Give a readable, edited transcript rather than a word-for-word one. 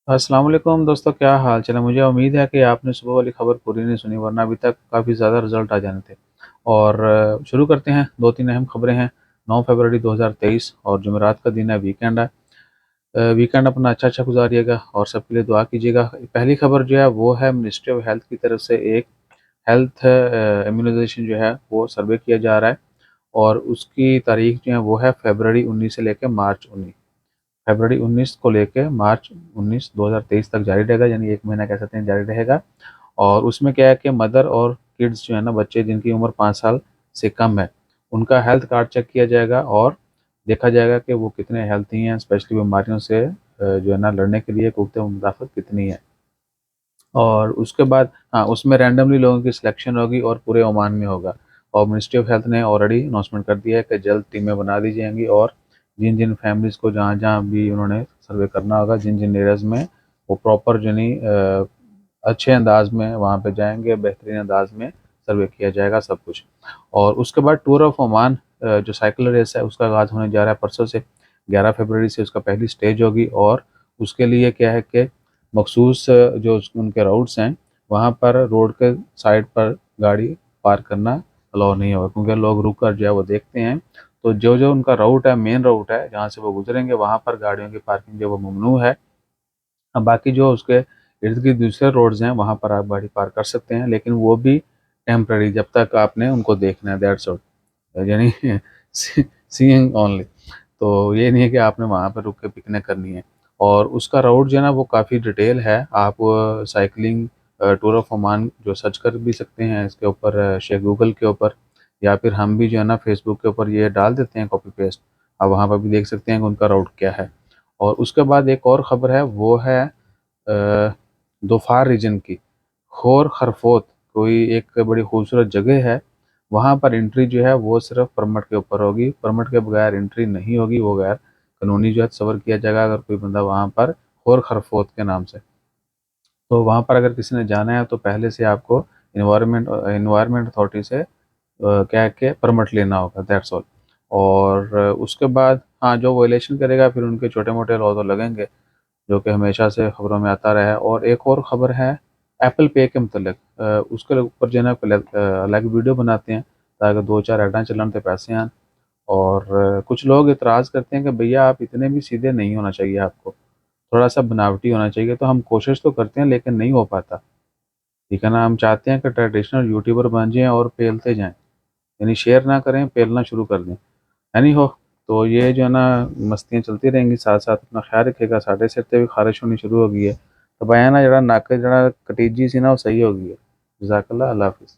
अस्सलाम वालेकुम दोस्तों, क्या हाल चाल है। मुझे उम्मीद है कि आपने सुबह वाली खबर पूरी नहीं सुनी, वरना अभी तक काफ़ी ज़्यादा रिजल्ट आ जाने थे। और शुरू करते हैं। दो तीन अहम खबरें हैं। 9 फरवरी 2023 और जुमेरात का दिन है, वीकेंड है। वीकेंड अपना अच्छा गुजारिएगा और सबके लिए दुआ कीजिएगा। पहली खबर जो है वो है, मिनिस्ट्री ऑफ हेल्थ की तरफ से एक हेल्थ इम्यूनाइजेशन जो है वो सर्वे किया जा रहा है। और उसकी तारीख जो है वो है फरवरी 19 से लेकर मार्च 19। फरवरी 19 को लेके मार्च 19 2023 तक जारी रहेगा, यानी 1 महीना कह सकते हैं जारी रहेगा। और उसमें क्या है कि मदर और किड्स जो है ना, बच्चे जिनकी उम्र 5 साल से कम है, उनका हेल्थ कार्ड चेक किया जाएगा और देखा जाएगा कि वो कितने हेल्थी हैं, स्पेशली बीमारियों से जो है ना लड़ने के लिए कुख्ते मुदाफ़त कितनी है। और उसके बाद हाँ, उसमें रैंडमली लोगों की सिलेक्शन होगी और पूरे ओमान में होगा। और मिनिस्ट्री ऑफ हेल्थ ने ऑलरेडी अनाउंसमेंट कर दिया है कि जल्द टीमें बना दी जाएंगी और जिन जिन फैमिलीज़ को जहाँ जहाँ भी उन्होंने सर्वे करना होगा, जिन जिन एरियाज़ में, वो प्रॉपर यानी अच्छे अंदाज में वहाँ पे जाएंगे, बेहतरीन अंदाज में सर्वे किया जाएगा सब कुछ। और उसके बाद टूर ऑफ ओमान जो साइकिल रेस है उसका आगाज़ होने जा रहा है परसों से। 11 फरवरी से उसका पहली स्टेज होगी। और उसके लिए क्या है कि मखसूस जो उनके राउट्स हैं, वहाँ पर रोड के साइड पर गाड़ी पार्क करना अलाउ नहीं होगा, क्योंकि लोग रुक कर जो है वो देखते हैं। तो जो जो उनका राउट है, मेन राउट है जहाँ से वो गुजरेंगे, वहाँ पर गाड़ियों की पार्किंग जो वो ममनू है। अब बाकी जो उसके इर्द गिर्द दूसरे रोड्स हैं, वहाँ पर आप गाड़ी पार्क कर सकते हैं, लेकिन वो भी टेम्पररी, जब तक आपने उनको देखना है, दैट्स ऑल। यानी सीइंग ओनली। तो ये नहीं है कि आपने वहाँ पर रुक के पिकनिक करनी है। और उसका राउट जो है ना वो काफ़ी डिटेल है। आप साइकिलिंग टूर ऑफ ओमान जो सर्च कर भी सकते हैं इसके ऊपर, शेख गूगल के ऊपर, या फिर हम भी जो है ना फेसबुक के ऊपर ये डाल देते हैं कॉपी पेस्ट। आप वहाँ पर भी देख सकते हैं कि उनका राउट क्या है। और उसके बाद एक और ख़बर है, वो है दोफार रीजन की। खोर खरफोत कोई एक बड़ी खूबसूरत जगह है। वहाँ पर एंट्री जो है वो सिर्फ परमिट के ऊपर होगी, परमिट के बगैर एंट्री नहीं होगी। वो गैर कानूनी जो है तस्वर किया जाएगा अगर कोई बंदा वहाँ पर खोर खरफोत के नाम से। तो वहाँ पर अगर किसी ने जाना है तो पहले से आपको इन्वायरमेंट अथॉरिटी से क्या है कि परमिट लेना होगा, दैट्स ऑल। और उसके बाद हाँ, जो वायलेशन करेगा फिर उनके छोटे मोटे लॉ तो लगेंगे, जो कि हमेशा से खबरों में आता रहा है। और एक और ख़बर है एप्पल पे के मतलब, उसके ऊपर जो है ना अलग वीडियो बनाते हैं ताकि दो चार ऐडां चलन तो पैसे आन। और कुछ लोग इतराज़ करते हैं कि भैया आप इतने भी सीधे नहीं होना चाहिए, आपको थोड़ा सा बनावटी होना चाहिए। तो हम कोशिश तो करते हैं लेकिन नहीं हो पाता, ठीक है ना। हम चाहते हैं कि ट्रेडिशनल यूट्यूबर बन जाएं और पेलते जाएं, यानी शेयर ना करें, पेलना शुरू कर दें, है नहीं हो। तो ये जो है ना मस्तियाँ चलती रहेंगी। साथ साथ अपना ख्याल रखिएगा। साढ़े सिर ते भी खारिश होनी शुरू हो गई है, तो बयाना जरा नक जरा कटीजी सी ना वो सही हो गई है। जज़ाकल्लाह, अल्लाह हाफिज़।